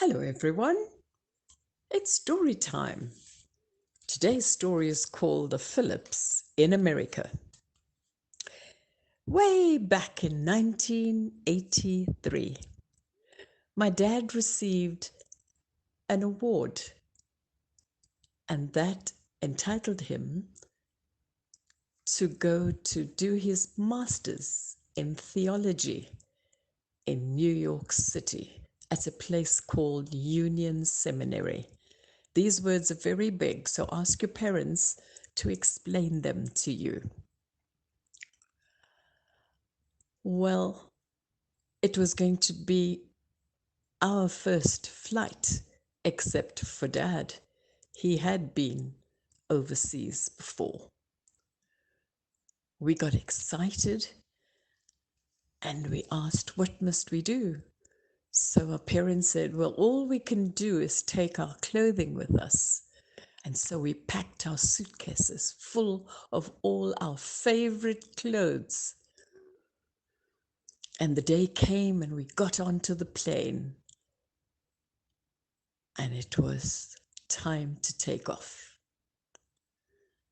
Hello everyone, it's story time. Today's story is called The Phillips in America. Way back in 1983, my dad received an award, and that entitled him to go to do his master's in theology in New York City at a place called Union Seminary. These words are very big, so ask your parents to explain them to you. Well, it was going to be our first flight, except for Dad. He had been overseas before. We got excited and we asked, what must we do? So our parents said, well, all we can do is take our clothing with us. And so we packed our suitcases full of all our favorite clothes. And the day came and we got onto the plane. And it was time to take off.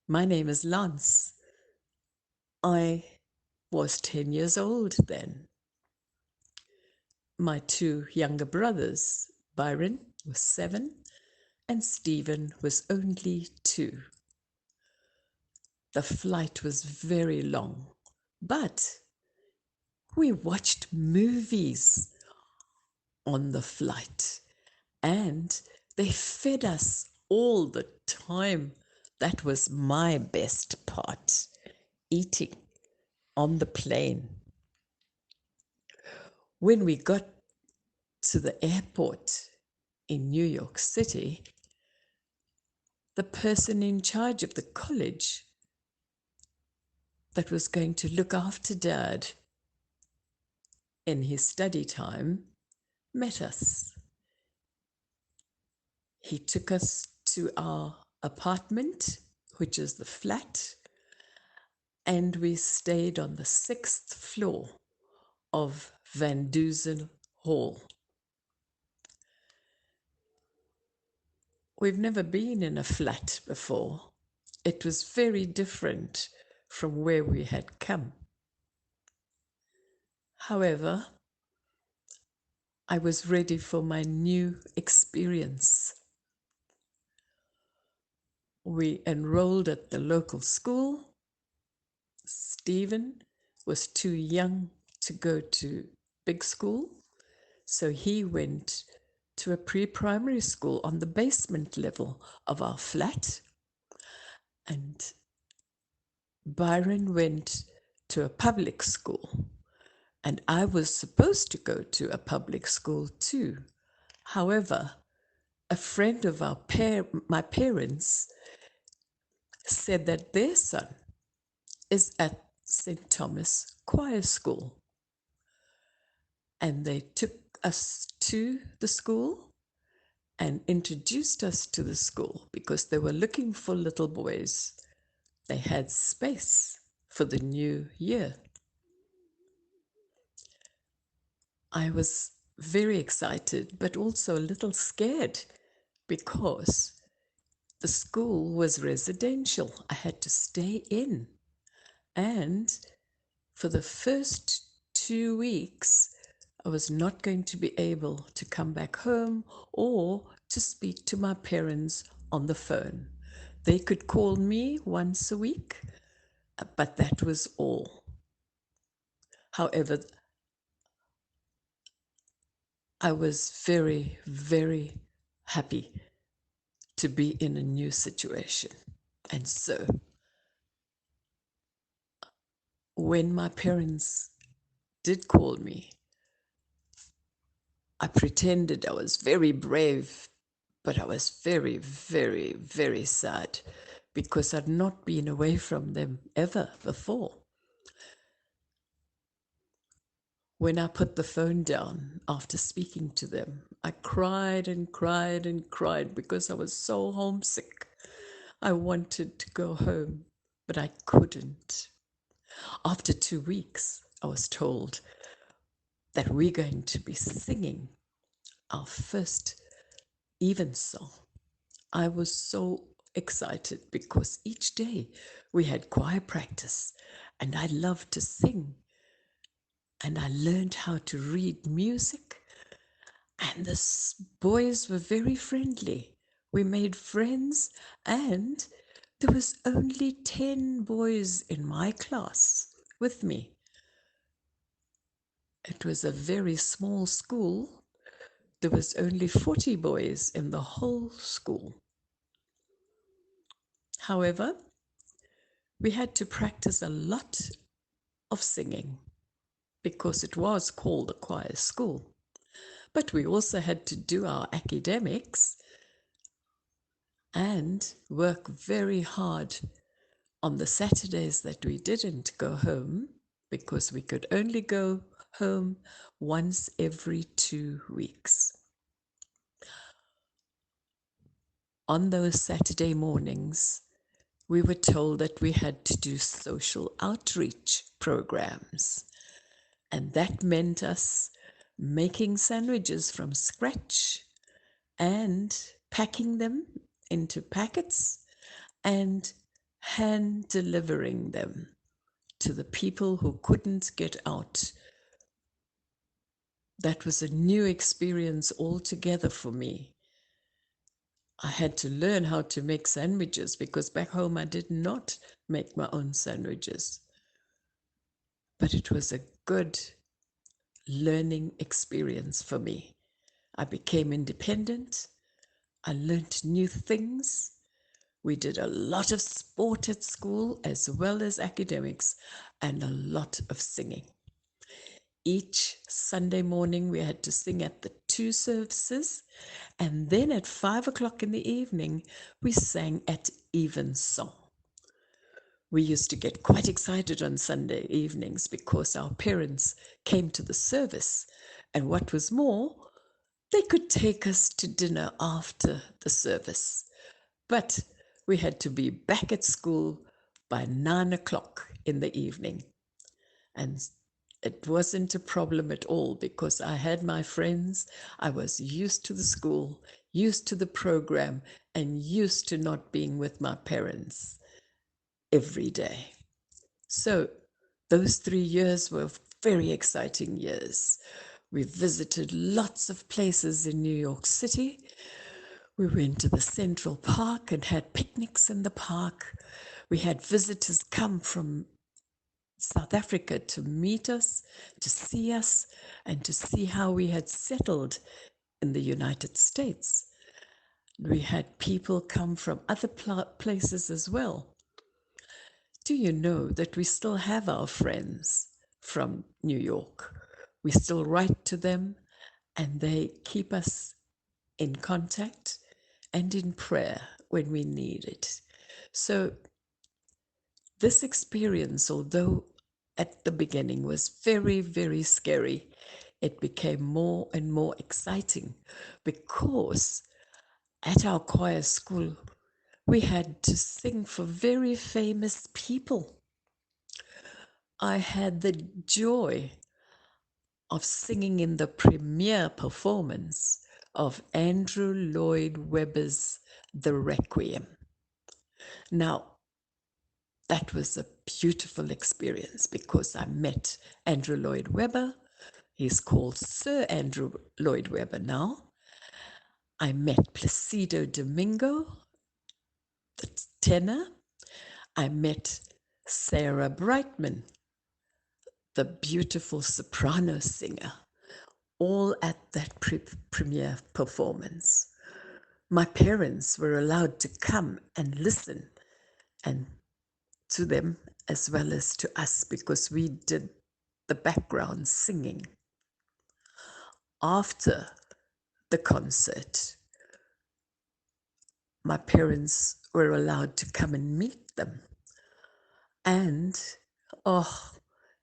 My name is Lance. I was 10 years old then. My two younger brothers, Byron was 7 and Stephen was only 2. The flight was very long, but we watched movies on the flight and they fed us all the time. That was my best part, eating on the plane. When we got to the airport in New York City, the person in charge of the college that was going to look after Dad in his study time met us. He took us to our apartment, which is the flat, and we stayed on the 6th floor of Van Dusen Hall. We've never been in a flat before. It was very different from where we had come. However, I was ready for my new experience. We enrolled at the local school. Stephen was too young to go to big school, so he went to a pre-primary school on the basement level of our flat. And Byron went to a public school. And I was supposed to go to a public school too. However, a friend of my parents said that their son is at St. Thomas Choir School. And they took us to the school and introduced us to the school because they were looking for little boys. They had space for the new year. I was very excited, but also a little scared because the school was residential. I had to stay in. And for the first 2 weeks, I was not going to be able to come back home or to speak to my parents on the phone. They could call me once a week, but that was all. However, I was very, very happy to be in a new situation. And so when my parents did call me, I pretended I was very brave, but I was very, very, very sad because I'd not been away from them ever before. When I put the phone down after speaking to them, I cried and cried and cried because I was so homesick. I wanted to go home, but I couldn't. After 2 weeks, I was told that we're going to be singing our first evensong. I was so excited because each day we had choir practice and I loved to sing and I learned how to read music. And the boys were very friendly. We made friends, and there was only 10 boys in my class with me. It was a very small school. There was only 40 boys in the whole school. However, we had to practice a lot of singing because it was called a choir school. But we also had to do our academics and work very hard on the Saturdays that we didn't go home, because we could only go home once every 2 weeks. On those Saturday mornings, we were told that we had to do social outreach programs. And that meant us making sandwiches from scratch and packing them into packets and hand delivering them to the people who couldn't get out. That was a new experience altogether for me. I had to learn how to make sandwiches because back home I did not make my own sandwiches. But it was a good learning experience for me. I became independent. I learned new things. We did a lot of sport at school as well as academics and a lot of singing. Each Sunday morning we had to sing at the 2 services, and then at 5 o'clock in the evening we sang at evensong. We used to get quite excited on Sunday evenings because our parents came to the service, and what was more, they could take us to dinner after the service. But we had to be back at school by 9 o'clock in the evening. And it wasn't a problem at all because I had my friends. I was used to the school, used to the program, and used to not being with my parents every day. So those 3 years were very exciting years. We visited lots of places in New York City. We went to the Central Park and had picnics in the park. We had visitors come from South Africa to meet us, to see us, and to see how we had settled in the United States. We had people come from other places as well. Do you know that we still have our friends from New York? We still write to them, and they keep us in contact and in prayer when we need it. So this experience, although at the beginning was very, very scary, it became more and more exciting because at our choir school, we had to sing for very famous people. I had the joy of singing in the premiere performance of Andrew Lloyd Webber's The Requiem. Now, that was a beautiful experience because I met Andrew Lloyd Webber. He's called Sir Andrew Lloyd Webber now. I met Placido Domingo, the tenor. I met Sarah Brightman, the beautiful soprano singer, all at that premiere performance. My parents were allowed to come and listen and to them as well as to us because we did the background singing. After the concert, my parents were allowed to come and meet them. And, oh,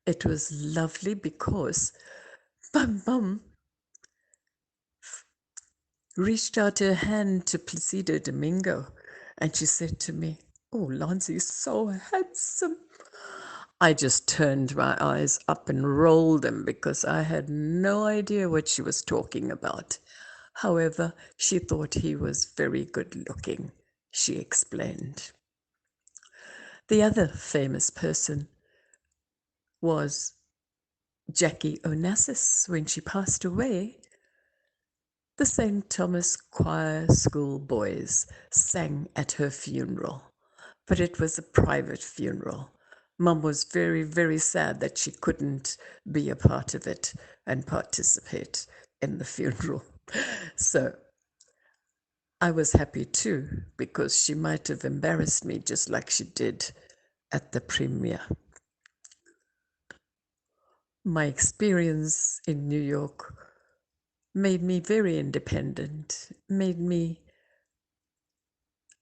it was lovely because my mum reached out her hand to Placido Domingo and she said to me, "Oh, Lance's so handsome." I just turned my eyes up and rolled them because I had no idea what she was talking about. However, she thought he was very good looking, she explained. The other famous person was Jackie Onassis. When she passed away, the St. Thomas Choir School boys sang at her funeral, but it was a private funeral. Mum was very, very sad that she couldn't be a part of it and participate in the funeral. So I was happy too, because she might have embarrassed me just like she did at the premiere. My experience in New York made me very independent, made me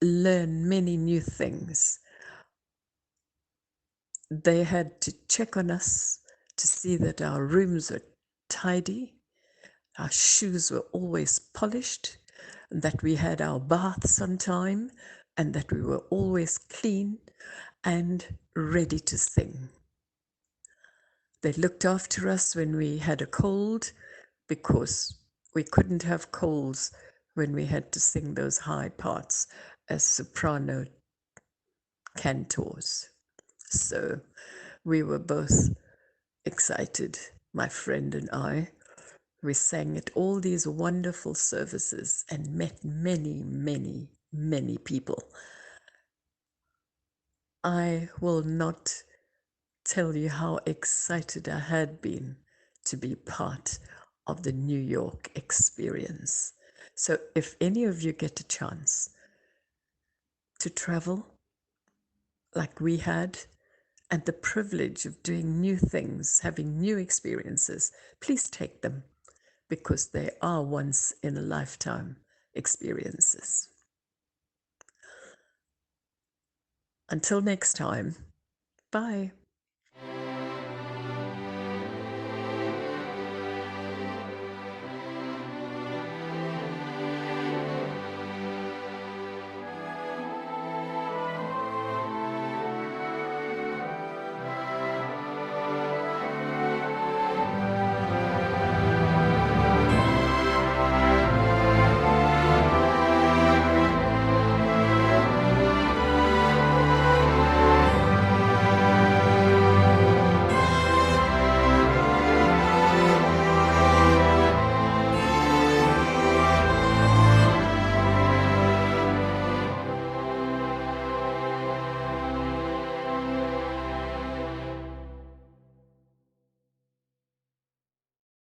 learn many new things. They had to check on us to see that our rooms were tidy, our shoes were always polished, and that we had our baths on time, and that we were always clean and ready to sing. They looked after us when we had a cold, because we couldn't have colds when we had to sing those high parts as soprano cantors. So we were both excited, my friend and I. We sang at all these wonderful services and met many, many, many people. I will not tell you how excited I had been to be part of the New York experience. So if any of you get a chance to travel like we had, and the privilege of doing new things, having new experiences, please take them, because they are once in a lifetime experiences. Until next time, bye.